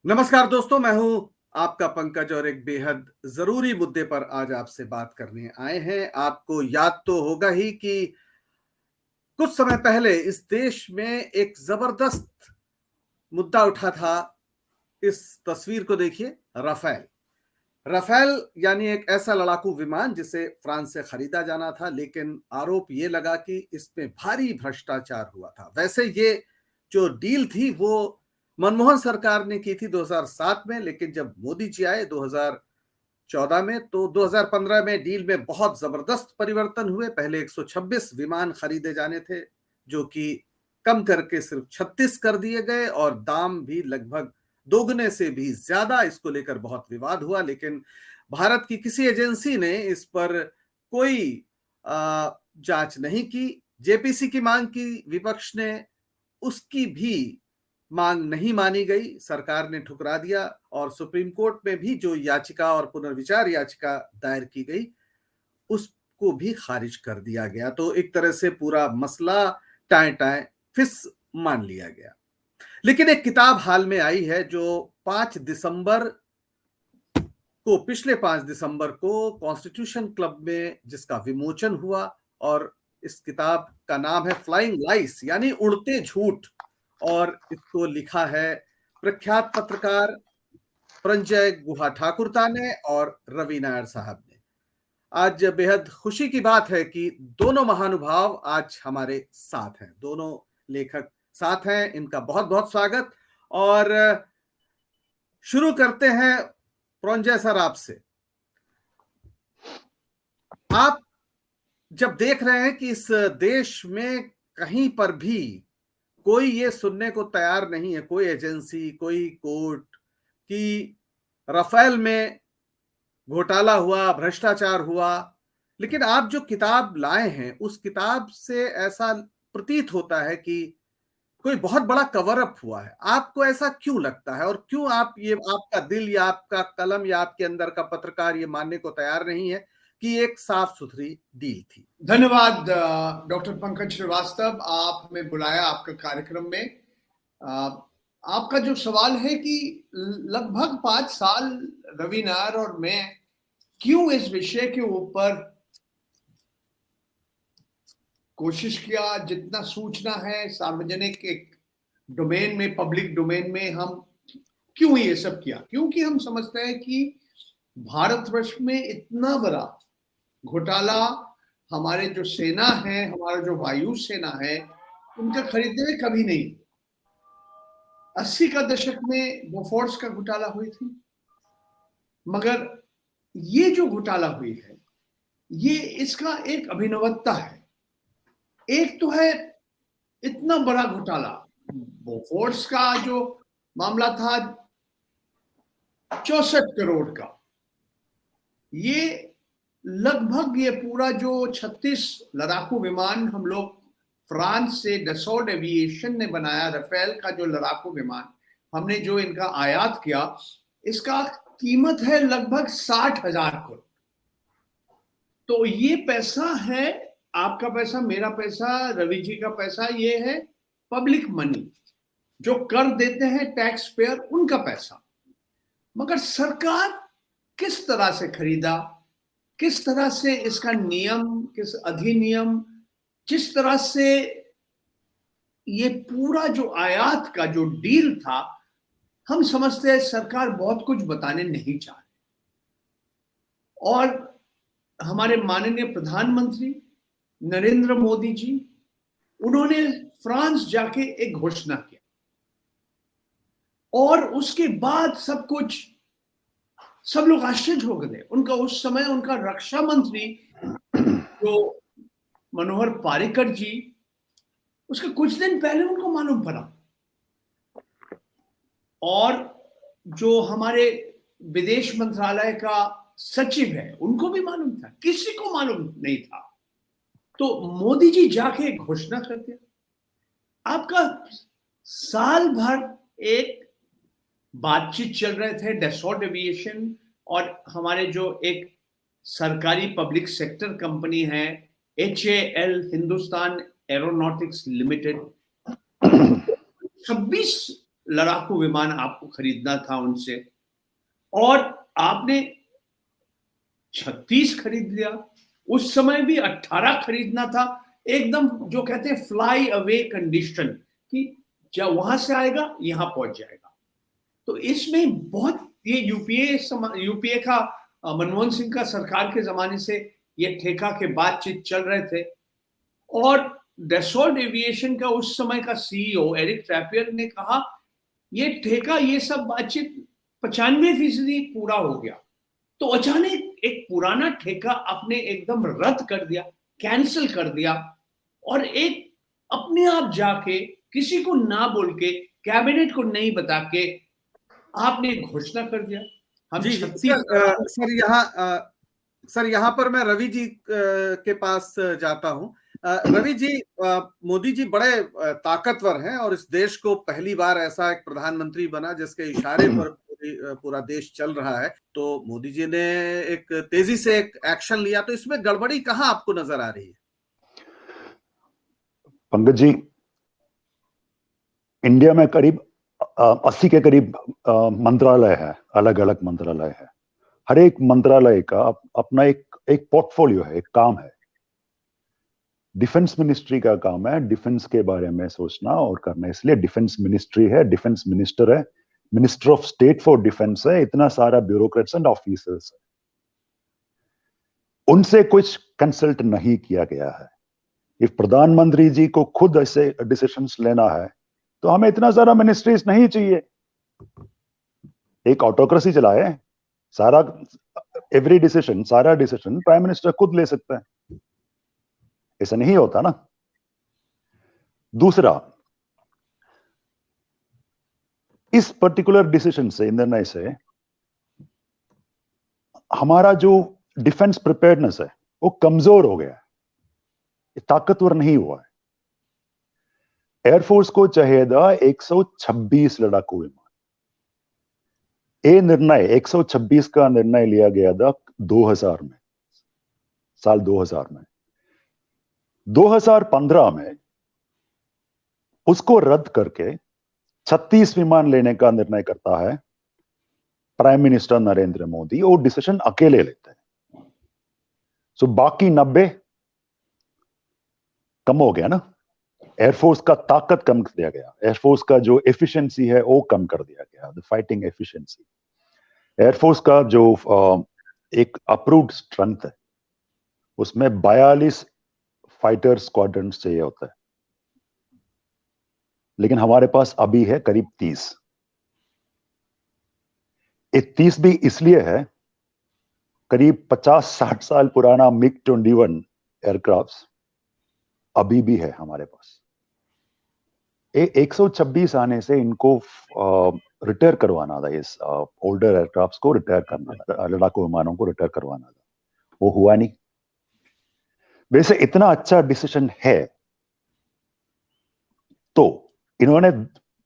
नमस्कार दोस्तों, मैं हूं आपका पंकज और एक बेहद जरूरी मुद्दे पर आज आपसे बात करने आए हैं। आपको याद तो होगा ही कि कुछ समय पहले इस देश में एक जबरदस्त मुद्दा उठा था। इस तस्वीर को देखिए, राफेल। राफेल यानी एक ऐसा लड़ाकू विमान जिसे फ्रांस से खरीदा जाना था, लेकिन आरोप ये लगा कि इसमें भारी भ्रष्टाचार हुआ था। वैसे ये जो डील थी वो मनमोहन सरकार ने की थी 2007 में, लेकिन जब मोदी जी आए 2014 में, तो 2015 में डील में बहुत जबरदस्त परिवर्तन हुए। पहले 126 विमान खरीदे जाने थे, जो कि कम करके सिर्फ 36 कर दिए गए, और दाम भी लगभग दोगुने से भी ज्यादा। इसको लेकर बहुत विवाद हुआ, लेकिन भारत की किसी एजेंसी ने इस पर कोई जांच नहीं की। जेपीसी की मांग की विपक्ष ने, उसकी भी मांग नहीं मानी गई, सरकार ने ठुकरा दिया। और सुप्रीम कोर्ट में भी जो याचिका और पुनर्विचार याचिका दायर की गई, उसको भी खारिज कर दिया गया। तो एक तरह से पूरा मसला टाए टाए फिस मान लिया गया। लेकिन एक किताब हाल में आई है जो 5 दिसंबर को, पिछले 5 दिसंबर को कॉन्स्टिट्यूशन क्लब में जिसका विमोचन हुआ, और इस किताब का नाम है फ्लाइंग लाइस, यानी उड़ते झूठ। और इसको लिखा है प्रख्यात पत्रकार प्रंजय गुहा ठाकुरता ने और रवि नायर साहब ने। आज बेहद खुशी की बात है कि दोनों महानुभाव आज हमारे साथ हैं, दोनों लेखक साथ हैं। इनका बहुत बहुत स्वागत। और शुरू करते हैं प्रंजय सर आपसे। आप जब देख रहे हैं कि इस देश में कहीं पर भी कोई ये सुनने को तैयार नहीं है, कोई एजेंसी, कोई कोर्ट, कि राफेल में घोटाला हुआ, भ्रष्टाचार हुआ, लेकिन आप जो किताब लाए हैं उस किताब से ऐसा प्रतीत होता है कि कोई बहुत बड़ा कवर अप हुआ है। आपको ऐसा क्यों लगता है, और क्यों आप ये, आपका दिल या आपका कलम या आपके अंदर का पत्रकार ये मानने को तैयार नहीं है कि एक साफ सुथरी डील थी? धन्यवाद डॉक्टर पंकज श्रीवास्तव, आप हमें बुलाया आपके कार्यक्रम में। आपका जो सवाल है कि लगभग 5 साल रवि नायर और मैं क्यों इस विषय के ऊपर कोशिश किया, जितना सूचना है सार्वजनिक एक डोमेन में, पब्लिक डोमेन में, हम क्यों ये सब किया? क्योंकि हम समझते हैं कि भारतवर्ष में इतना बड़ा घोटाला हमारे जो सेना है, हमारा जो वायु सेना है, उनका खरीदने में कभी नहीं। 80 का दशक में बोफोर्स का घोटाला हुई थी, मगर ये जो घोटाला हुई है, ये इसका एक अभिनवता है। एक तो है इतना बड़ा घोटाला, बोफोर्स का जो मामला था 64 करोड़ का, ये लगभग ये पूरा जो 36 लड़ाकू विमान हम लोग फ्रांस से डसॉल्ट एविएशन ने बनाया, राफेल का जो लड़ाकू विमान हमने जो इनका आयात किया, इसका कीमत है लगभग 60,000 करोड़। तो ये पैसा है, आपका पैसा, मेरा पैसा, रवि जी का पैसा, ये है पब्लिक मनी, जो कर देते हैं टैक्स पेयर, उनका पैसा। मगर सरकार किस तरह से खरीदा, किस तरह से इसका नियम, किस अधिनियम, जिस तरह से ये पूरा जो आयात का जो डील था, हम समझते हैं सरकार बहुत कुछ बताने नहीं चाह रही। और हमारे माननीय प्रधानमंत्री नरेंद्र मोदी जी, उन्होंने फ्रांस जाके एक घोषणा किया, और उसके बाद सब कुछ, सब लोग आश्चर्य हो गए। उनका उस समय उनका रक्षा मंत्री जो मनोहर पारिकर जी, उसके कुछ दिन पहले उनको मालूम पड़ा, और जो हमारे विदेश मंत्रालय का सचिव है उनको भी मालूम था, किसी को मालूम नहीं था। तो मोदी जी जाके घोषणा कर दिया। आपका साल भर एक बातचीत चल रहे थे डसॉल्ट एविएशन और हमारे जो एक सरकारी पब्लिक सेक्टर कंपनी है HAL, हिंदुस्तान एरोनॉटिक्स लिमिटेड, 26 लड़ाकू विमान आपको खरीदना था उनसे, और आपने 36 खरीद लिया। उस समय भी 18 खरीदना था, एकदम जो कहते हैं फ्लाई अवे कंडीशन, कि जब वहां से आएगा यहां पहुंच जाएगा। तो इसमें बहुत ये यूपीए का मनमोहन सिंह का सरकार के जमाने से ये ठेका के बातचीत चल रहे थे, और डसॉल्ट एविएशन का उस समय का सीईओ एरिक ट्रैपियर ने कहा ये ठेका, ये सब बातचीत 95% पूरा हो गया। तो अचानक एक पुराना ठेका आपने एकदम रद्द कर दिया, कैंसिल कर दिया, और एक अपने आप जाके किसी को ना बोल के, कैबिनेट को नहीं बता के आपने घोषणा कर दिया हम जी 36। सर यहाँ पर मैं रवि जी के पास जाता हूँ। रवि जी, मोदी जी बड़े ताकतवर हैं और इस देश को पहली बार ऐसा एक प्रधानमंत्री बना जिसके इशारे पर पूरा देश चल रहा है। तो मोदी जी ने एक तेजी से एक एक्शन लिया, तो इसमें गड़बड़ी कहाँ आपको नजर आ रही है? पंकज जी, इंडिया में करीब 80 के करीब मंत्रालय है, अलग अलग मंत्रालय है। हर एक मंत्रालय का अपना एक पोर्टफोलियो है, एक काम है। डिफेंस मिनिस्ट्री का काम है डिफेंस के बारे में सोचना और करना, इसलिए डिफेंस मिनिस्ट्री है, डिफेंस मिनिस्टर है, minister of state for defence है, इतना सारा ब्यूरोक्रेट्स एंड ऑफिसर्स है। उनसे कुछ कंसल्ट नहीं किया गया है। इफ प्रधानमंत्री जी को खुद ऐसे डिसीजंस लेना है तो हमें इतना सारा मिनिस्ट्रीज नहीं चाहिए। एक ऑटोक्रेसी चलाए, सारा एवरी डिसीजन, सारा डिसीजन प्राइम मिनिस्टर खुद ले सकता है। ऐसा नहीं होता ना। दूसरा, इस पर्टिकुलर डिसीजन से, निर्णय से, हमारा जो डिफेंस प्रिपेयर्डनेस है वो कमजोर हो गया है, ताकतवर नहीं हुआ है। एयरफोर्स को चाहिए था 126 लड़ाकू विमान। ये निर्णय 126 का निर्णय लिया गया था 2000 में, साल 2000 में। 2015 में उसको रद्द करके 36 विमान लेने का निर्णय करता है प्राइम मिनिस्टर नरेंद्र मोदी। वो डिसीजन अकेले लेते हैं। सो बाकी 90 कम हो गया ना। एयरफोर्स का ताकत कम कर दिया गया, एयरफोर्स का जो एफिशिएंसी है वो कम कर दिया गया, द फाइटिंग एफिशिएंसी। एयरफोर्स का जो एक अप्रूव्ड स्ट्रेंथ है उसमें 42 फाइटर स्क्वाड्रन्स चाहिए होता है, लेकिन हमारे पास अभी है करीब 30। ये 30 भी इसलिए है, करीब 50-60 साल पुराना मिग 21 एयरक्राफ्ट अभी भी है हमारे पास। 126 आने से इनको रिटायर करवाना था, इस ओल्डर एयरक्राफ्ट को रिटायर करना था, लड़ाकू विमानों को रिटायर करवाना था। वो हुआ नहीं। वैसे इतना अच्छा डिसीजन है तो इन्होंने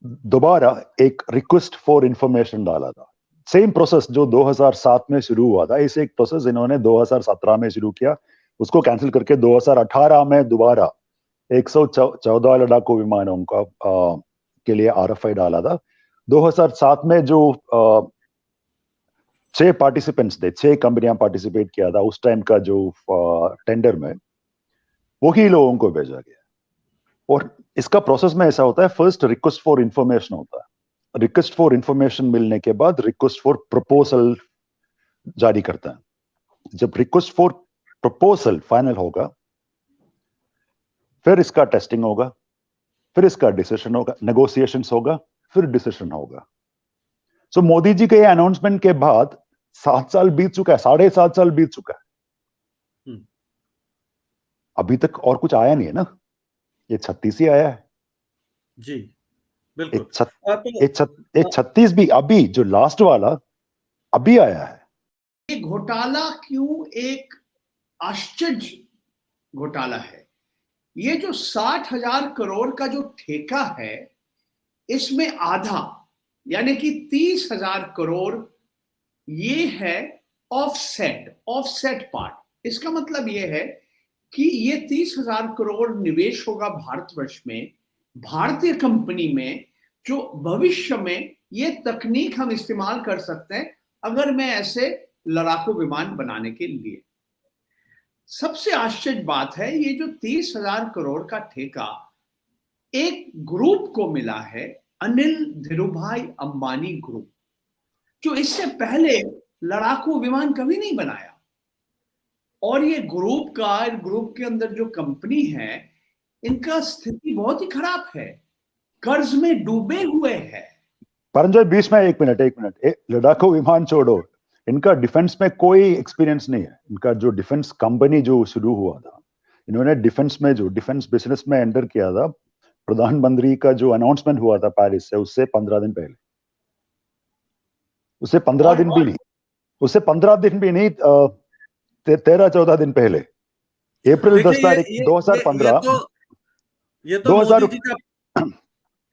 दोबारा एक रिक्वेस्ट फॉर इंफॉर्मेशन डाला था। सेम प्रोसेस जो 2007 में शुरू हुआ था, इसे एक प्रोसेस इन्होंने 2017 में शुरू किया, उसको कैंसिल करके 2018 में दोबारा 114 लड़ाकू विमानों का के लिए आरएफआई डाला था। 2007 में जो 6 पार्टिसिपेंट्स थे, 6 कंपनियां पार्टिसिपेट किया था उस टाइम का जो टेंडर में, वही लोगों को भेजा गया। और इसका प्रोसेस में ऐसा होता है, फर्स्ट रिक्वेस्ट फॉर इंफॉर्मेशन होता है, रिक्वेस्ट फॉर इंफॉर्मेशन मिलने के बाद रिक्वेस्ट फॉर प्रपोजल जारी करता है। जब रिक्वेस्ट फॉर प्रपोजल फाइनल होगा फिर इसका टेस्टिंग होगा, फिर इसका डिसीजन होगा, नेगोशिएशंस होगा, फिर डिसीजन होगा। सो मोदी जी के अनाउंसमेंट के बाद 7 साल बीत चुका है, 7.5 साल बीत चुका है, अभी तक और कुछ आया नहीं है ना। ये 36 ही आया है जी बिल्कुल। तो 36 भी अभी जो लास्ट वाला अभी आया है। ये घोटाला क्यों एक आश्चर्य घोटाला है? ये जो 60,000 करोड़ का जो ठेका है, इसमें आधा यानी कि 30,000 करोड़ ये है ऑफसेट पार्ट। इसका मतलब ये है कि ये 30,000 करोड़ निवेश होगा भारतवर्ष में, भारतीय कंपनी में, जो भविष्य में ये तकनीक हम इस्तेमाल कर सकते हैं अगर मैं ऐसे लड़ाकू विमान बनाने के लिए। सबसे आश्चर्य बात है, ये जो 30,000 करोड़ का ठेका एक ग्रुप को मिला है, अनिल धीरूभाई अंबानी ग्रुप, जो इससे पहले लड़ाकू विमान कभी नहीं बनाया। और ये ग्रुप के अंदर जो कंपनी है, इनका स्थिति बहुत ही खराब है, कर्ज में डूबे हुए है। परंजय, बीच में एक मिनट, लड़ाकू विमान छोड़ो, इनका डिफेंस में कोई एक्सपीरियंस नहीं है। इनका जो डिफेंस कंपनी जो शुरू हुआ था, इन्होंने डिफेंस बिजनेस में एंटर किया था प्रधानमंत्री का जो अनाउंसमेंट हुआ था पेरिस से, उससे 15 दिन पहले, उससे 15 दिन भी नहीं, उससे 15 दिन भी नहीं, 13-14 दिन पहले, अप्रैल 10 तारीख 2015।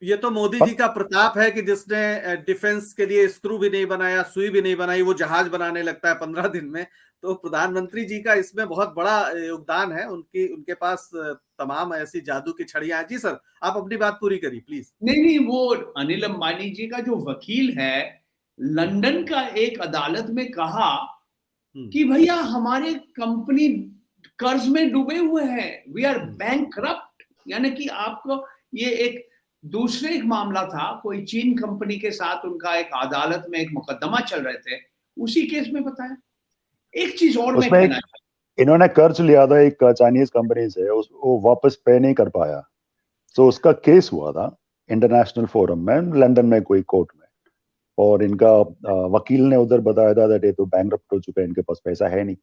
ये तो मोदी जी का प्रताप है कि जिसने डिफेंस के लिए स्क्रू भी नहीं बनाया, सुई भी नहीं बनाई, वो जहाज बनाने लगता है 15 दिन में। तो प्रधानमंत्री जी का इसमें बहुत बड़ा योगदान है, उनके पास तमाम ऐसी जादू की छड़ियां हैं। जी सर, आप अपनी बात पूरी करिए प्लीज। नहीं, वो अनिल अंबानी जी का जो वकील है, लंदन का एक अदालत में कहा कि भैया हमारे कंपनी कर्ज में डूबे हुए हैं, वी आर बैंकरप्ट। यानी कि आपको ये एक मामला था, कोई चीन कंपनी के साथ उनका एक अदालत में एक मुकदमा चल रहे थे, उसी केस में बताया। एक चीज और मैं कहना चाहता हूं, इन्होंने कर्ज लिया था एक चाइनीज कंपनी से, वो वापस पे नहीं कर पाया, तो उसका केस हुआ था इंटरनेशनल फोरम में, लंदन में कोई कोर्ट में, और इनका वकील ने उधर बताया था कि ये तो बैंकरप्ट हो चुका है, इनके पास पैसा है नहीं।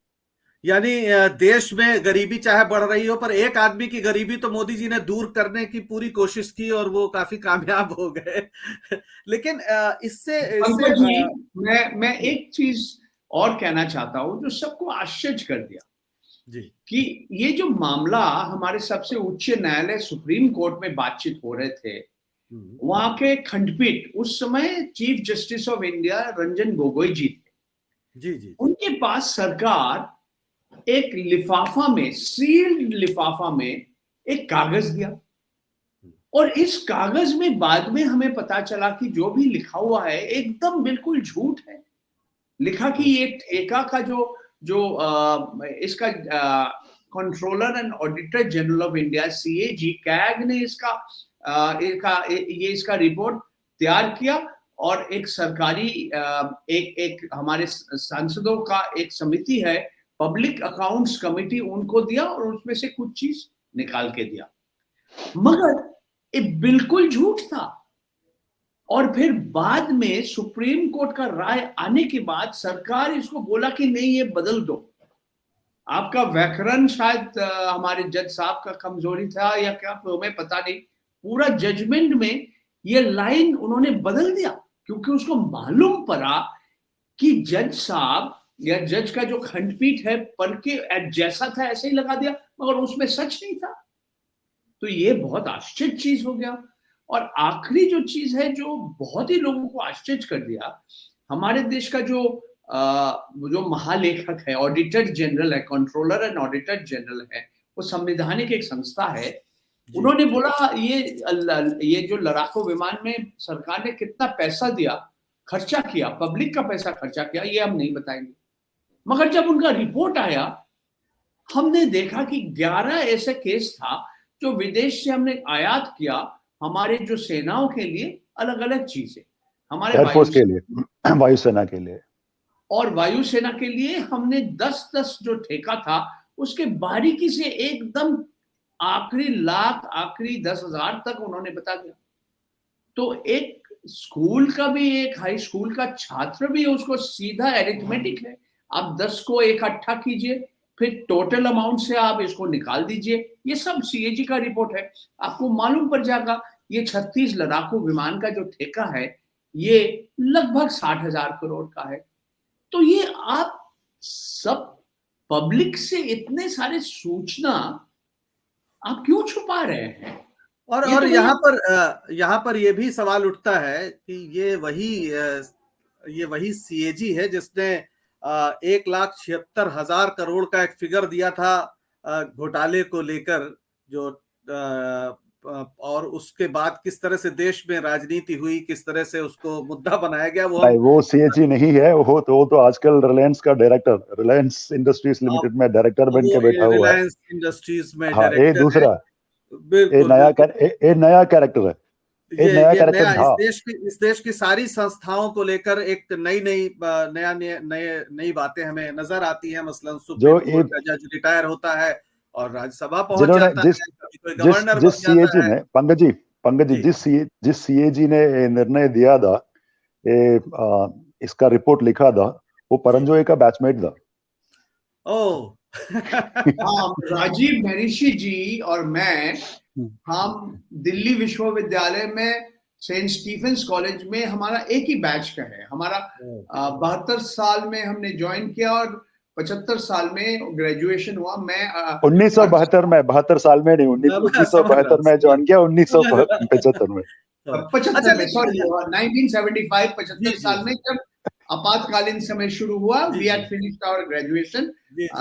यानी देश में गरीबी चाहे बढ़ रही हो, पर एक आदमी की गरीबी तो मोदी जी ने दूर करने की पूरी कोशिश की और वो काफी कामयाब हो गए। लेकिन इससे मैं एक चीज और कहना चाहता हूं जो सबको आश्चर्य कर दिया जी, कि ये जो मामला हमारे सबसे उच्च न्यायालय सुप्रीम कोर्ट में बातचीत हो रहे थे, वहां के खंडपीठ, उस समय chief justice of India Ranjan Gogoi ji थे। जी, उनके पास सरकार एक लिफाफा में, सील्ड लिफाफा में एक कागज दिया, और इस कागज में बाद में हमें पता चला कि जो भी लिखा हुआ है एकदम बिल्कुल झूठ है। लिखा कि ये ठेका का इसका controller and auditor general of India CAG CAG ने इसका रिपोर्ट तैयार किया, और एक सरकारी एक हमारे सांसदों का एक समिति है, पब्लिक अकाउंट्स कमेटी, उनको दिया और उसमें से कुछ चीज निकाल के दिया, मगर ये बिल्कुल झूठ था। और फिर बाद में सुप्रीम कोर्ट का राय आने के बाद सरकार इसको बोला कि नहीं, ये बदल दो। आपका व्याकरण शायद हमारे जज साहब का कमजोरी था या क्या, तो हमें पता नहीं, पूरा जजमेंट में ये लाइन उन्होंने बदल दिया, क्योंकि उसको मालूम पड़ा कि जज साहब या जज का जो खंडपीठ है पढ़ के जैसा था ऐसे ही लगा दिया, मगर उसमें सच नहीं था। तो ये बहुत आश्चर्य चीज हो गया। और आखिरी जो चीज है जो बहुत ही लोगों को आश्चर्य कर दिया, हमारे देश का जो महालेखक है, ऑडिटर जनरल है, कंट्रोलर एंड ऑडिटर जनरल है, वो संवैधानिक एक संस्था है, उन्होंने बोला ये जो लड़ाकू विमान में सरकार ने कितना पैसा दिया, खर्चा किया, पब्लिक का पैसा खर्चा किया, ये हम नहीं बताएंगे। मगर जब उनका रिपोर्ट आया, हमने देखा कि 11 ऐसे केस था जो विदेश से हमने आयात किया, हमारे जो सेनाओं के लिए अलग अलग चीजें, हमारे एयरफोर्स के लिए, वायुसेना के लिए, और वायुसेना के लिए हमने 10-10 जो ठेका था उसके बारीकी से एकदम आखिरी लाख, आखिरी 10,000 तक उन्होंने बता दिया। तो एक स्कूल का भी, एक हाई स्कूल का छात्र भी, उसको सीधा एरिथमेटिक है, आप 10 को इकट्ठा कीजिए, फिर टोटल अमाउंट से आप इसको निकाल दीजिए, ये सब सीएजी का रिपोर्ट है, आपको मालूम पड़ जाएगा। ये 36 लड़ाकू विमान का जो ठेका है, ये लगभग 60,000 करोड़ का है। तो ये आप सब पब्लिक से इतने सारे सूचना आप क्यों छुपा रहे हैं? और यहाँ पर ये भी सवाल उठता है कि ये वही सीएजी है जिसने 1,76,000 करोड़ का एक फिगर दिया था घोटाले को लेकर जो और उसके बाद किस तरह से देश में राजनीति हुई, किस तरह से उसको मुद्दा बनाया गया, वो सीएजी नहीं है, वो तो आजकल रिलायंस का डायरेक्टर, रिलायंस इंडस्ट्रीज लिमिटेड में डायरेक्टर बन के बैठा हुआ है। रिलायंस इंडस्ट्रीज में हाँ, ये डायरेक्टर दूसरा है। बिल्कुल, नया कैरेक्टर है। इस देश की सारी संस्थाओं को लेकर एक नई बातें हमें नजर आती हैं। मसलन सुप्रीम कोर्ट का जज रिटायर होता है और राज्यसभा पहुंच जाता है, कभी कोई गवर्नर बन जाता है। पंकज जी, जिस सीएजी ने निर्णय दिया था, इसका रिपोर्ट लिखा था, वो परंजोए का बैचमेट था। राजीव महर्षि जी और मैं, हम दिल्ली विश्वविद्यालय में सेंट स्टीफेंस कॉलेज में हमारा एक ही बैच का है। हमारा 72 साल में हमने ज्वाइन किया और 75 साल में ग्रेजुएशन हुआ। मैं 1972 में, 72 साल में नहीं, 1972 में ज्वाइन किया, 1975 में, 1975, 75 साल में जब आपातकालीन समय शुरू हुआ, we had finished our graduation.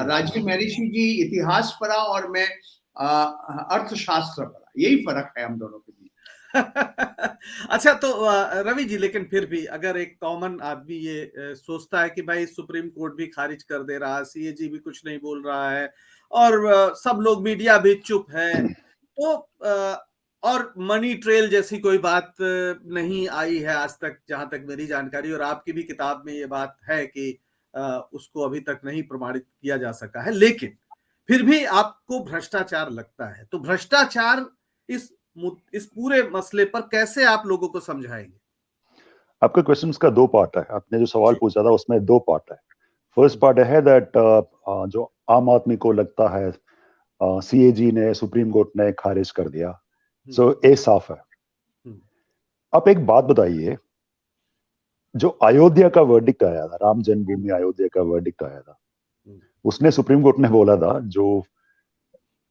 Rajiv Maharshi ji इतिहास पढ़ा और मैं अर्थशास्त्र पढ़ा। यही फर्क है हम दोनों के बीच। अच्छा, तो रवि जी, लेकिन फिर भी अगर एक कॉमन आदमी ये सोचता है कि भाई सुप्रीम कोर्ट भी खारिज कर दे रहा है, सीएजी भी कुछ नहीं बोल रहा है और सब लोग, मीडिया भी चुप है, तो और मनी ट्रेल जैसी कोई बात नहीं आई है आज तक, जहां तक मेरी जानकारी, और आपकी भी किताब में ये बात है कि उसको अभी तक नहीं प्रमाणित किया जा सका है, लेकिन फिर भी आपको भ्रष्टाचार लगता है, तो भ्रष्टाचार इस पूरे मसले पर कैसे आप लोगों को समझाएंगे? आपके क्वेश्चंस का दो पार्ट है। आपने जो सवाल पूछा था उसमें दो पार्ट है। फर्स्ट पार्ट है दैट जो आम आदमी को लगता है सीएजी ने, सुप्रीम कोर्ट ने खारिज कर दिया, सो ये साफ है। आप एक बात बताइए, जो अयोध्या का वर्डिक्ट आया था, राम जन्मभूमि अयोध्या का वर्डिक्ट आया था, उसने सुप्रीम कोर्ट ने बोला था जो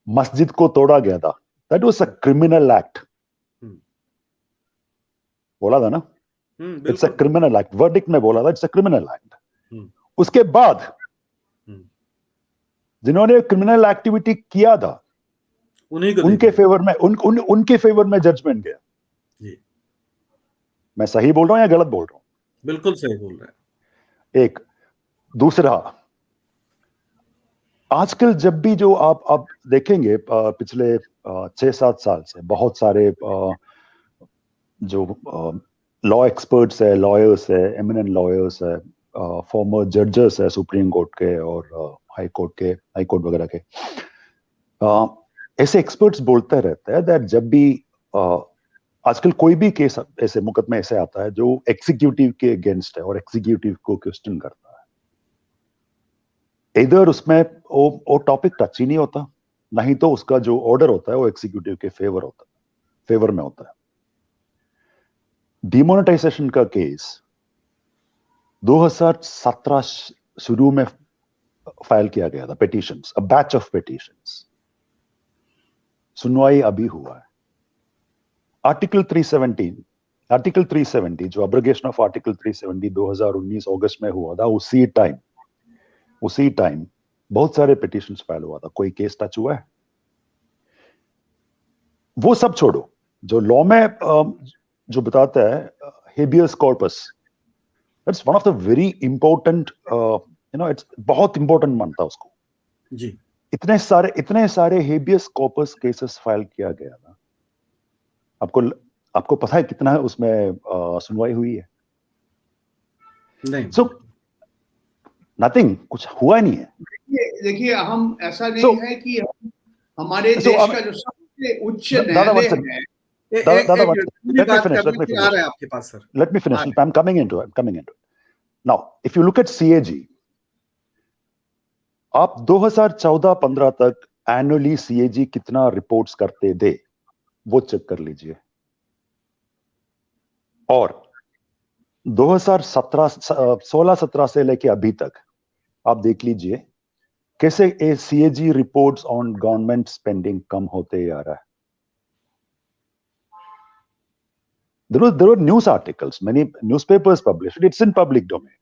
मस्जिद को तोड़ा गया था, that was a criminal act, बोला था ना, it's a criminal act. Verdict में बोला था इट्स अ क्रिमिनल एक्ट। उसके बाद जिन्होंने क्रिमिनल एक्टिविटी किया था उनके फेवर में जजमेंट गया। मैं सही बोल रहा हूं या गलत बोल रहा हूं? बिल्कुल सही बोल रहे हैं। एक दूसरा, आजकल जब भी जो आप देखेंगे पिछले 6-7 साल से बहुत सारे जो लॉ एक्सपर्ट्स है, लॉयर्स है, एमिनेंट लॉयर्स है, फॉर्मर जजेस है सुप्रीम कोर्ट के और हाई कोर्ट वगैरह के, ऐसे एक्सपर्ट्स बोलते रहते हैं दैट जब भी आजकल कोई भी केस ऐसे मुकदमे ऐसे आता है जो एग्जीक्यूटिव के अगेंस्ट है और एग्जीक्यूटिव को क्वेश्चन करता है, इधर उसमें वो टॉपिक टच ही नहीं होता, नहीं तो उसका जो ऑर्डर होता है वो एग्जीक्यूटिव के फेवर में होता है। डिमोनेटाइजेशन का केस 2017 शुरू में फाइल किया गया था, petitions, a batch of petitions. सुनवाई अभी हुआ है। आर्टिकल 370 जो अब्रोगेशन ऑफ आर्टिकल 370 2019 अगस्त में हुआ था, उसी टाइम बहुत सारे पिटीशंस फाइल हुआ था। कोई केस टच हुआ है? वो सब छोड़ो, जो लॉ में जो बताता है habeas corpus, that's one of the very important, it's बहुत इंपॉर्टेंट मानता उसको जी। इतने सारे हेबियस कॉर्पस केसेस फाइल किया गया था। आपको पता है कितना है उसमें सुनवाई हुई है? नहीं। सो नथिंग, कुछ हुआ नहीं है। देखिए हम ऐसा नहीं है कि हमारे देश का जो सबसे उच्च न्यायालय है, Let me finish. I'm coming into it. Now, if you look at CAG, आप 2014-15 तक एनुअली CAG कितना रिपोर्ट्स करते थे वो चेक कर लीजिए, और 2016-17 से लेके अभी तक आप देख लीजिए कैसे CAG reports on government spending कम होते आ रहा है। There were news articles, many newspapers published it. It's in public domain.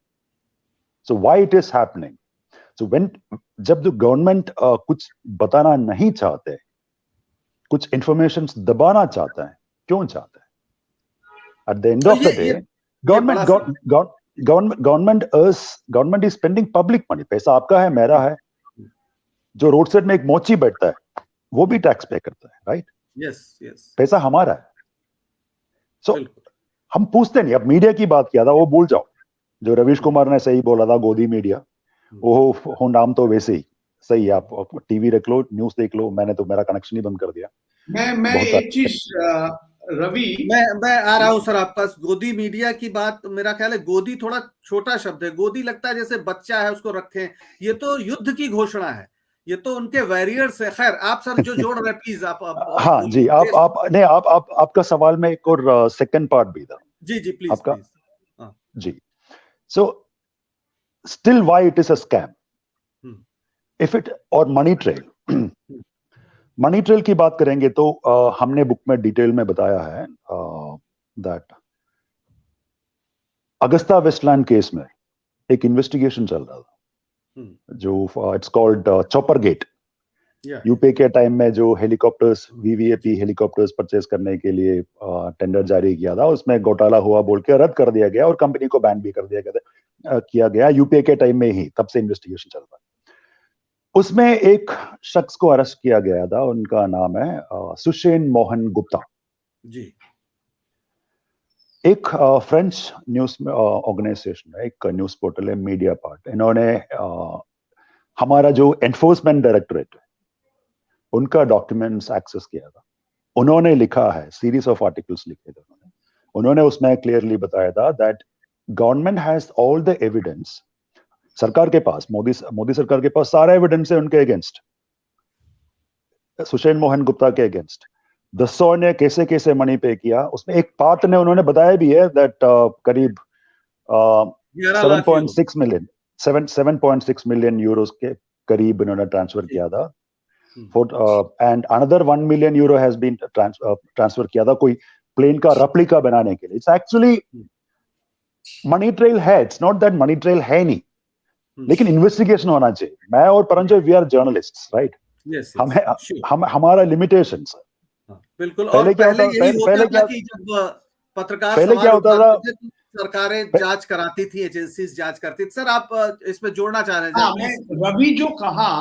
So why it is happening? So जब जो गवर्नमेंट कुछ बताना नहीं चाहते, कुछ इंफॉर्मेशन दबाना चाहता है, क्यों चाहता है? At the end तो of the day, government is spending public money. पैसा आपका है, मेरा है. जो रोड साइड में एक मोची बैठता है, वो भी टैक्स पे करता है, राइट? यस यस, पैसा हमारा है. सो हम पूछते नहीं. अब मीडिया की बात किया था, वो भूल जाओ. जो रवीश कुमार ने सही बोला था, गोदी मीडिया, वो नाम तो वैसे ही सही है. आप टीवी देख लो, न्यूज देख लो. मैंने तो मेरा कनेक्शन ही बंद कर दिया. मैं एक चीज रवि, मैं आ रहा हूं सर आपका. गोदी मीडिया की बात, मेरा ख्याल है गोदी थोड़ा छोटा शब्द है. गोदी लगता है जैसे बच्चा है उसको रखें. ये तो युद्ध की घोषणा है, ये तो उनके वॉरियर्स है. खैर आप सर जो जोड़ रहे प्लीज आप हाँ जी, आप आपका सवाल में एक और सेकंड पार्ट भी था. जी प्लीज आपका प्लीज. जी. So still why it is a scam if it और मनी ट्रेल. मनी ट्रेल की बात करेंगे तो हमने बुक में डिटेल में बताया है दैट अगस्ता वेस्टलैंड केस में एक इन्वेस्टिगेशन चल रहा था, जो it's called chopper gate. UPA के टाइम में जो हेलीकॉप्टर्स, वीवीएपी हेलीकॉप्टर्स परचेज करने के लिए टेंडर जारी किया था, उसमें घोटाला हुआ बोल के रद्द कर दिया गया और कंपनी को बैन भी कर दिया गया यूपीए के टाइम में ही. तब से इन्वेस्टिगेशन चल रहा है. उसमें एक शख्स को अरेस्ट किया गया था, उनका नाम है सुशेन मोहन गुप्ता जी. एक फ्रेंच न्यूज ऑर्गेनाइजेशन है, एक न्यूज पोर्टल है मीडिया पार्ट. इन्होंने हमारा जो एनफोर्समेंट डायरेक्टरेट है, उनका डॉक्यूमेंट्स एक्सेस किया था. उन्होंने लिखा है, सीरीज ऑफ आर्टिकल्स लिखे थे उन्होंने उसमें क्लियरली बताया था that government has all the evidence. सरकार के पास, मोदी सरकार के पास सारा एविडेंस है उनके अगेंस्ट, सुशेन मोहन गुप्ता के अगेंस्ट. 10 ने कैसे कैसे मनी पे किया, उसमें एक पार्ट ने उन्होंने बताया भी है दैट करीब 7.6 मिलियन यूरोस के करीब इन्होंने ट्रांसफर किया था. And another 1 million euro has been transfer किया था कोई प्लेन का रेप्लिका बनाने के लिए. इट्स एक्चुअली मनी ट्रेल है. It's not that money trail है नहीं, लेकिन इन्वेस्टिगेशन होना चाहिए. मैं और Paranjoy we are journalists, right? हम हमारा लिमिटेशंस है. बिल्कुल. और पहले यही होता था कि जब पत्रकार सवाल उठाते थे, सरकारें जांच कराती थी, एजेंसीज जांच करती थी. सर आप इसमें जोड़ना चाह रहे हैं? मैं रवि जो कहा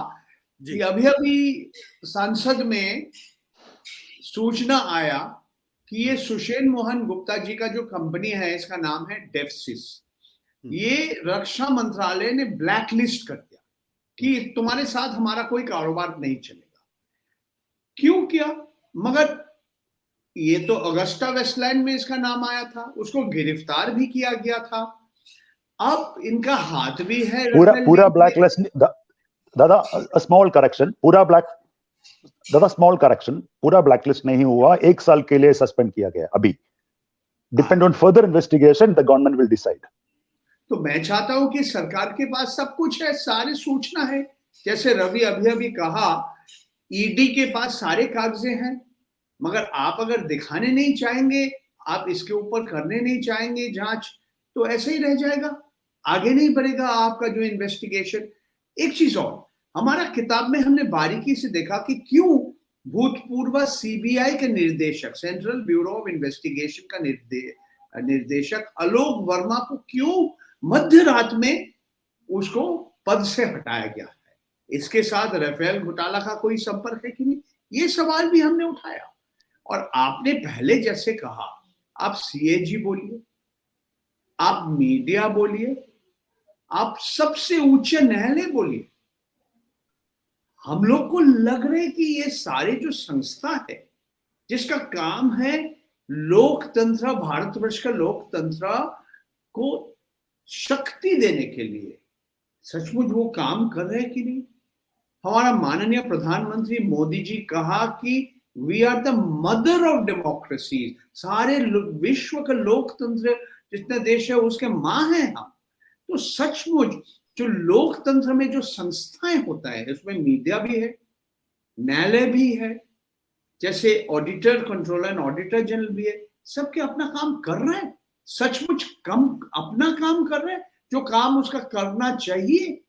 कि अभी संसद में सूचना आया कि ये सुशेन मोहन गुप्ता जी का जो कंपनी है, इसका नाम है डेफ्सिस. ये रक्षा मंत्रालय ने ब्लैक लिस्ट कर दिया कि तुम्हारे साथ हमारा कोई कारोबार नहीं चलेगा. क्यों किया? मगर ये तो अगस्ता वेस्टलैंड में इसका नाम आया था, उसको गिरफ्तार भी किया गया था. अब इनका हाथ भी है पूरा ब्लैक लिस्ट. दादा स्मॉल करेक्शन, पूरा ब्लैक लिस्ट नहीं हुआ. 1 साल के लिए सस्पेंड किया गया. अभी depend on further investigation the government will decide. तो मैं चाहता हूं कि सरकार के पास सब कुछ है, सारी सूचना है. जैसे रवि अभी कहा, ईडी के पास सारे कागजे हैं, मगर आप अगर दिखाने नहीं चाहेंगे, आप इसके ऊपर करने नहीं चाहेंगे जांच, तो ऐसे ही रह जाएगा, आगे नहीं बढ़ेगा आपका जो इन्वेस्टिगेशन. एक चीज और, हमारा किताब में हमने बारीकी से देखा कि क्यों भूतपूर्व सीबीआई के निर्देशक, सेंट्रल ब्यूरो ऑफ इन्वेस्टिगेशन का निर्देशक आलोक वर्मा को क्यों मध्य रात में उसको पद से हटाया गया है. इसके साथ राफेल घोटाला का कोई संपर्क है कि नहीं, ये सवाल भी हमने उठाया. और आपने पहले जैसे कहा, आप सीएजी बोलिए, आप मीडिया बोलिए, आप सबसे ऊंचे न्यायालय बोलिए, हम लोग को लग रहा है कि ये सारे जो संस्था है जिसका काम है लोकतंत्र, भारतवर्ष का लोकतंत्र को शक्ति देने के लिए, सचमुच वो काम कर रहे हैं कि नहीं. हमारा माननीय प्रधानमंत्री मोदी जी कहा कि we are the mother of democracy. सारे विश्व का लोकतंत्र जितने देश है उसके मां हैं हम. तो सचमुच जो लोकतंत्र में जो संस्थाएं होता है, उसमें मीडिया भी है, न्यायालय भी है, जैसे auditor, controller and auditor general भी है, सबके अपना काम कर रहे हैं. सचमुच कम अपना काम कर रहे हैं जो काम उसका करना चाहिए.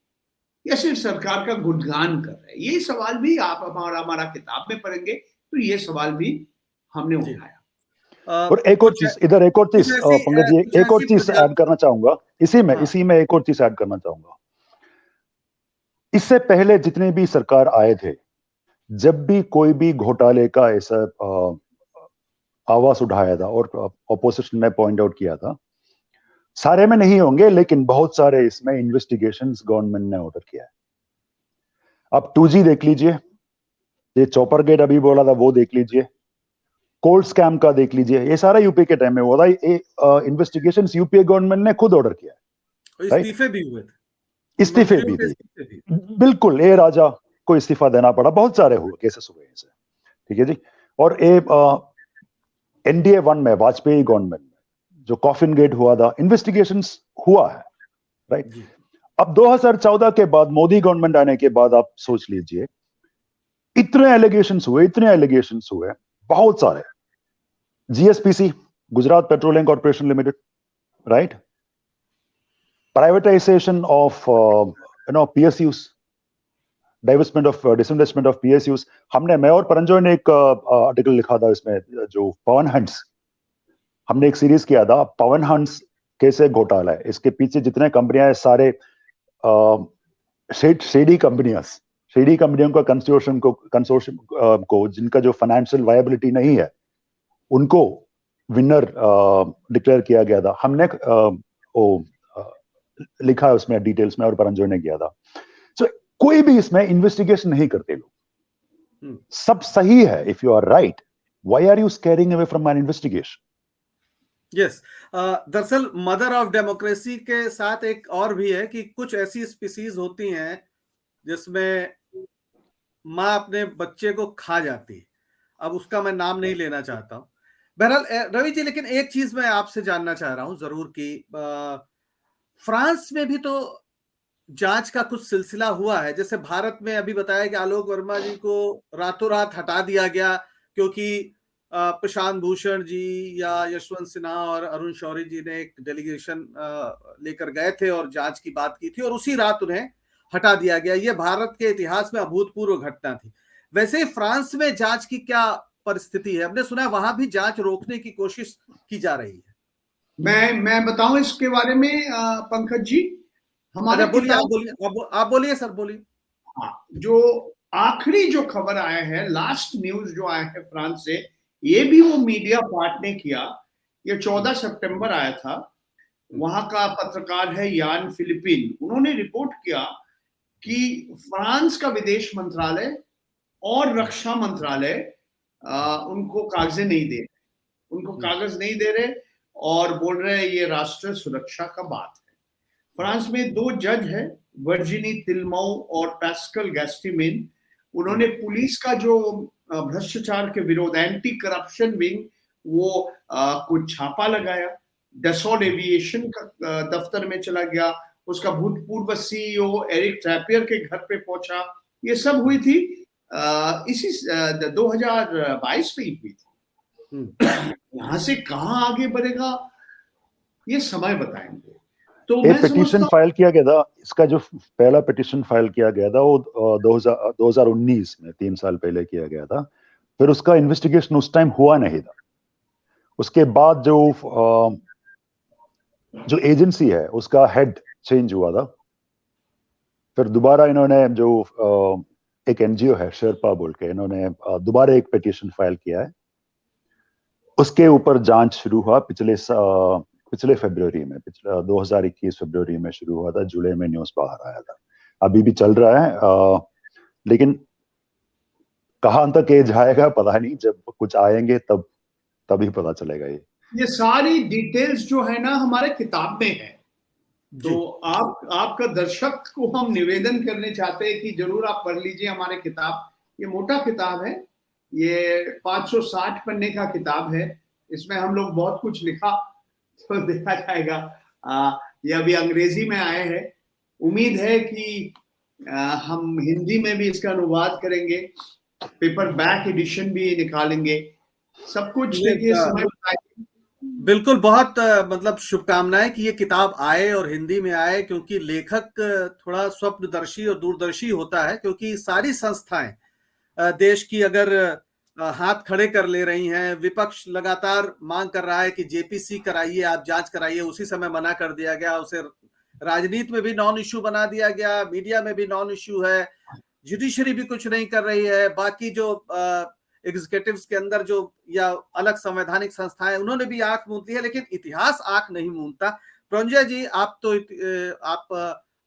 या सिर्फ सरकार का गुणगान कर रहे हैं? ये सवाल भी आप हमारा किताब में पढ़ेंगे तो ये सवाल भी हमने उठाया। और एक और चीज, इधर एक और चीज पंकज जी, एक और चीज ऐड करना चाहूंगा इसी में एक और चीज ऐड करना चाहूंगा। इससे पहले जितने भी सरकार आए थे, जब भी कोई भी घोटाले का ऐसा आवाज उठाया था और ऑपोजिशन ने पॉइंट आउट किया था, सारे में नहीं होंगे लेकिन बहुत सारे इसमें इन्वेस्टिगेशंस गवर्नमेंट ने ऑर्डर किया है। आप 2G देख लीजिए, ये चॉपर गेट अभी बोला था वो देख लीजिए, कोल्ड स्कैम का देख लीजिए, ये सारा यूपी के टाइम में हुआ था। इन्वेस्टिगेशंस यूपीए गवर्नमेंट ने खुद ऑर्डर किया है। इस्तीफे भी हुए थे, इस्तीफे भी थे, बिल्कुल। ए राजा को इस्तीफा देना पड़ा, बहुत सारे हुए केसेस हुए इनसे, ठीक है जी। और NDA 1 में वाजपेयी गवर्नमेंट में जो कॉफिन गेट हुआ था, इन्वेस्टिगेशंस हुआ है, राइट। अब 2014 के बाद मोदी गवर्नमेंट आने के बाद आप सोच लीजिए, इतने एलिगेशंस हुए बहुत सारे। GSPC, Gujarat petroleum corporation limited, right, privatisation of PSUs, disinvestment of PSUs। मैं और परंजोय ने एक आर्टिकल लिखा था इसमें, जो पवन हंट्स, हमने एक सीरीज किया था पवन हंट्स कैसे घोटाला है, इसके पीछे जितने कंपनियां हैं सारे शेडी कंपनियों का कंसोर्शियम को जिनका जो फाइनेंशियल वायबिलिटी नहीं है उनको विनर डिक्लेयर किया गया था। हमने लिखा है उसमें डिटेल्स में, और परंजोय ने किया था। So, कोई भी इसमें इन्वेस्टिगेशन नहीं करते लोग, सब सही है। If you are right, why are you scaring away from an investigation? Yes, दरअसल मदर ऑफ डेमोक्रेसी के साथ एक और भी है कि कुछ ऐसी स्पीसीज होती हैं जिसमें माँ अपने बच्चे को खा जाती है। अब उसका मैं नाम नहीं लेना चाहता हूं। बहरहाल रवि जी, लेकिन एक चीज मैं आपसे जानना चाह रहा हूं जरूर कि फ्रांस में भी तो जांच का कुछ सिलसिला हुआ है। जैसे भारत में अभी बताया कि आलोक वर्मा जी को रातों रात हटा दिया गया क्योंकि प्रशांत भूषण जी या यशवंत सिन्हा और अरुण शौरी जी ने एक डेलीगेशन लेकर गए थे और जांच की बात की थी और उसी रात उन्हें हटा दिया गया। ये भारत के इतिहास में अभूतपूर्व घटना थी। वैसे ही फ्रांस में जांच की क्या परिस्थिति है? हमने सुना है वहां भी जांच रोकने की कोशिश की जा रही है। मैं बताऊं इसके बारे में पंकज जी? हमारे आप बोलिए सर, बोलिए। हाँ, जो आखिरी जो खबर आया है, लास्ट न्यूज जो आया है फ्रांस से, ये भी वो मीडिया पार्ट ने किया। ये 14 सितंबर आया था। वहां का पत्रकार है यान फिलिपिन, उन्होंने रिपोर्ट किया कि फ्रांस का विदेश मंत्रालय और रक्षा मंत्रालय उनको कागज नहीं दे रहे और बोल रहे हैं ये राष्ट्रीय सुरक्षा का बात है। फ्रांस में 2 जज है, वर्जिनी तिलमौ और पैस्कल गैस्टिमिन। उन्होंने पुलिस का जो भ्रष्टाचार के विरोध, एंटी करप्शन विंग, वो कुछ छापा लगाया। डसॉल्ट एविएशन का दफ्तर में चला गया, उसका भूतपूर्व CEO एरिक ट्रैपियर के घर पे पहुंचा। ये सब हुई थी इसी 2022 में ही हुई थी। यहां से कहां आगे बढ़ेगा ये समय बताएंगे। तो एक पिटीशन फाइल किया गया था, इसका जो पहला पिटीशन फाइल किया गया था वो 2019 में, 3 साल पहले किया गया था। फिर उसका इन्वेस्टिगेशन उस टाइम हुआ नहीं था। उसके बाद जो एजेंसी है उसका हेड चेंज हुआ था। फिर दोबारा इन्होंने जो एक NGO है शेरपा बोल के, इन्होंने दोबारा एक पिटीशन फाइल किया है। उसके ऊपर जांच शुरू हुआ पिछले फरवरी में, 2021 फरवरी में शुरू हुआ था। जुलाई में न्यूज बाहर आया था, अभी भी चल रहा है। लेकिन कहां तक ये जाएगा पता नहीं, जब कुछ आएंगे तभी पता चलेगा। ये सारी डिटेल्स जो है ना हमारे किताब में है। तो आपका दर्शक को हम निवेदन करने चाहते हैं कि जरूर आप पढ़ लीजिए हमारे किताब। ये मोटा किताब है, ये 560 पन्ने का किताब है। इसमें हम लोग बहुत कुछ लिखा तो देखा जाएगा। ये अभी अंग्रेजी में आए हैं, उम्मीद है कि हम हिंदी में भी इसका अनुवाद करेंगे, पेपर बैक एडिशन भी निकालेंगे, सब कुछ देखिए समय बताएंगे। बिल्कुल, बहुत मतलब शुभकामनाएं कि ये किताब आए और हिंदी में आए, क्योंकि लेखक थोड़ा स्वप्नदर्शी और दूरदर्शी होता है, क्योंकि सारी संस्थाएं देश की अगर हाथ खड़े कर ले रही हैं, विपक्ष लगातार मांग कर रहा है कि जेपीसी कराइए, आप जांच कराइए, उसी समय मना कर दिया गया, उसे राजनीति में भी नॉन इश्यू बना दिया गया, मीडिया में भी नॉन इश्यू है, जुडिशरी भी कुछ नहीं कर रही है, बाकी जो एग्जीक्यूटिव्स के अंदर जो या अलग संवैधानिक संस्थाएं उन्होंने भी आंख मूंदी है, लेकिन इतिहास आंख नहीं मूंदता। प्रंजय जी, आप तो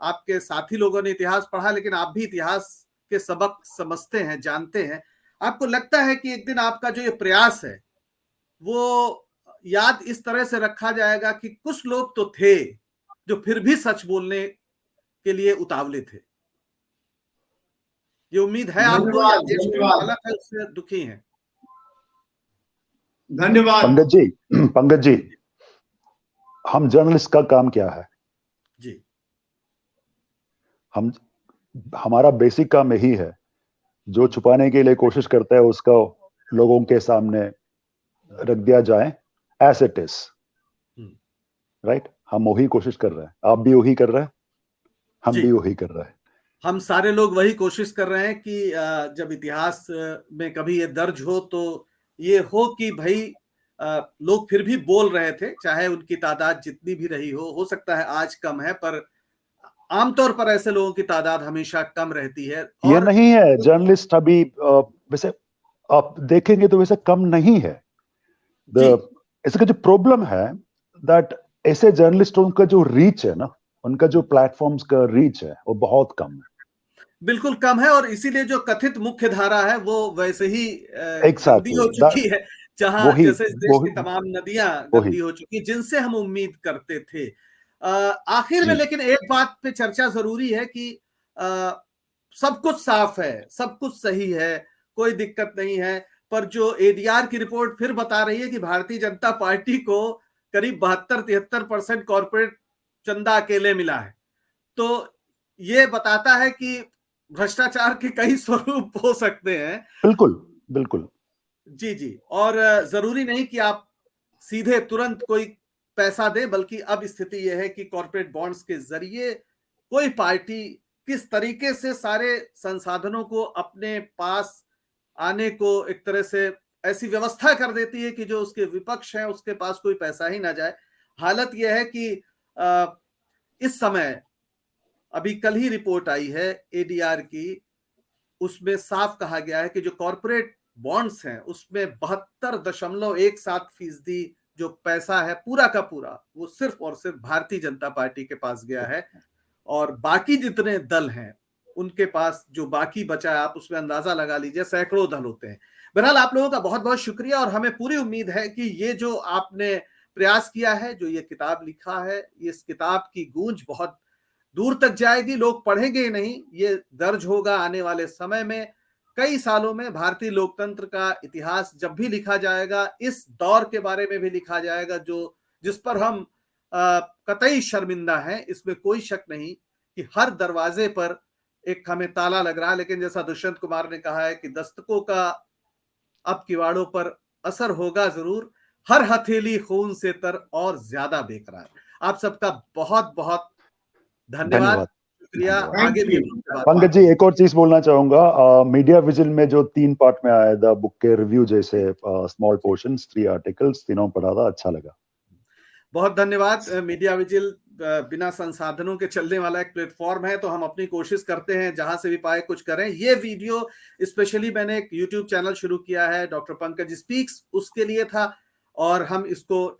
आपके साथी लोगों ने इतिहास पढ़ा, लेकिन आप भी इतिहास के सबक समझते हैं, जानते हैं। आपको लगता है कि एक दिन आपका जो ये प्रयास है वो याद इस तरह से रखा जाएगा कि कुछ लोग तो थे जो फिर भी सच बोलने के लिए उतावले थे? ये उम्मीद है आपको, या धन्यवाद, देश में धन्यवाद, हालत है उससे दुखी हैं? धन्यवाद। पंकज जी, हम जर्नलिस्ट का काम क्या है? जी, हमारा बेसिक काम यही है, जो छुपाने के लिए कोशिश करता है उसका लोगों के सामने रख दिया जाए एज इट इज, राइट? हम वही कोशिश कर रहे हैं, आप भी वही कर रहे हैं, हम भी वही कर रहे हैं। हम सारे लोग वही कोशिश कर रहे हैं कि जब इतिहास में कभी ये दर्ज हो तो ये हो कि भाई लोग फिर भी बोल रहे थे, चाहे उनकी तादाद जितनी भी रही हो सकता है आज कम है, पर आमतौर पर ऐसे लोगों की तादाद हमेशा कम रहती है। ये नहीं है जर्नलिस्ट अभी वैसे आप देखेंगे तो वैसे कम नहीं है। इसका जो प्रॉब्लम है दैट ऐसे जर्नलिस्टों का जो रीच है ना, उनका जो प्लेटफॉर्म्स का रीच है वो बहुत कम है, बिल्कुल कम है, और इसीलिए जो कथित मुख्य धारा है वो वैसे ही गंदी हो चुकी है, जहां जैसे इस देश की तमाम नदियां गंदी हो चुकी, जिनसे हम उम्मीद करते थे। आखिर में लेकिन एक बात पे चर्चा जरूरी है कि सब कुछ साफ है, सब कुछ सही है, कोई दिक्कत नहीं है, पर जो एडीआर की रिपोर्ट फिर बता रही है कि भारतीय जनता पार्टी को करीब 72-73% कॉर्पोरेट चंदा अकेले मिला है, तो ये बताता है कि भ्रष्टाचार के कई स्वरूप हो सकते हैं। बिल्कुल बिल्कुल, जी, और जरूरी नहीं कि आप सीधे तुरंत कोई पैसा दे, बल्कि अब स्थिति यह है कि कॉर्पोरेट बॉन्ड्स के जरिए कोई पार्टी किस तरीके से सारे संसाधनों को अपने पास आने को एक तरह से ऐसी व्यवस्था कर देती है कि जो उसके विपक्ष है उसके पास कोई पैसा ही ना जाए। हालत यह है कि इस समय अभी कल ही रिपोर्ट आई है एडीआर की, उसमें साफ कहा गया है कि जो कॉर्पोरेट बॉन्ड्स हैं उसमें 72.17% जो पैसा है पूरा का पूरा वो सिर्फ और सिर्फ भारतीय जनता पार्टी के पास गया है, और बाकी जितने दल हैं उनके पास जो बाकी बचा है आप उसमें अंदाजा लगा लीजिए सैकड़ों दल होते हैं। बहरहाल आप लोगों का बहुत बहुत शुक्रिया, और हमें पूरी उम्मीद है कि ये जो आपने प्रयास किया है, जो ये किताब लिखा है, इस किताब की गूंज बहुत दूर तक जाएगी, लोग पढ़ेंगे ही नहीं, ये दर्ज होगा आने वाले समय में, कई सालों में भारतीय लोकतंत्र का इतिहास जब भी लिखा जाएगा, इस दौर के बारे में भी लिखा जाएगा जो जिस पर हम कतई शर्मिंदा हैं, इसमें कोई शक नहीं कि हर दरवाजे पर एक हमें ताला लग रहा है, लेकिन जैसा दुष्यंत कुमार ने कहा है कि दस्तकों का अब किवाड़ों पर असर होगा जरूर, हर हथेली खून से तर और ज्यादा बेकरार। आप सबका बहुत बहुत धन्यवाद, शुक्रिया। आगे भी पंकज जी एक और चीज बोलना चाहूंगा, मीडिया विजिल में जो 3 पार्ट में आया था बुक के रिव्यू जैसे स्मॉल पोर्शंस 3 आर्टिकल्स, तीनों पढ़ा था, अच्छा लगा। बहुत धन्यवाद। मीडिया विजिल बिना संसाधनों के चलने वाला एक प्लेटफॉर्म है, तो हम अपनी कोशिश करते हैं जहां से भी पाए कुछ करें। ये वीडियो स्पेशली मैंने एक यूट्यूब चैनल शुरू किया है डॉक्टर पंकज स्पीक्स, उसके लिए था, और हम इसको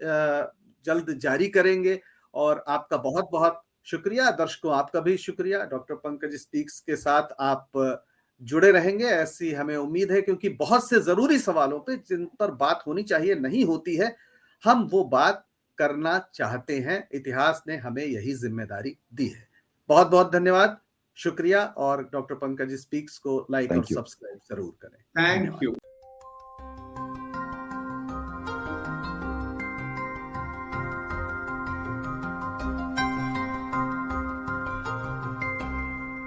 जल्द जारी करेंगे। और आपका बहुत बहुत शुक्रिया, दर्शकों आपका भी शुक्रिया। डॉक्टर पंकज स्पीक्स के साथ आप जुड़े रहेंगे ऐसी हमें उम्मीद है, क्योंकि बहुत से जरूरी सवालों पे जिन पर बात होनी चाहिए नहीं होती है, हम वो बात करना चाहते हैं। इतिहास ने हमें यही जिम्मेदारी दी है। बहुत बहुत धन्यवाद, शुक्रिया, और डॉक्टर पंकज स्पीक्स को लाइक और सब्सक्राइब जरूर करें। Thank you.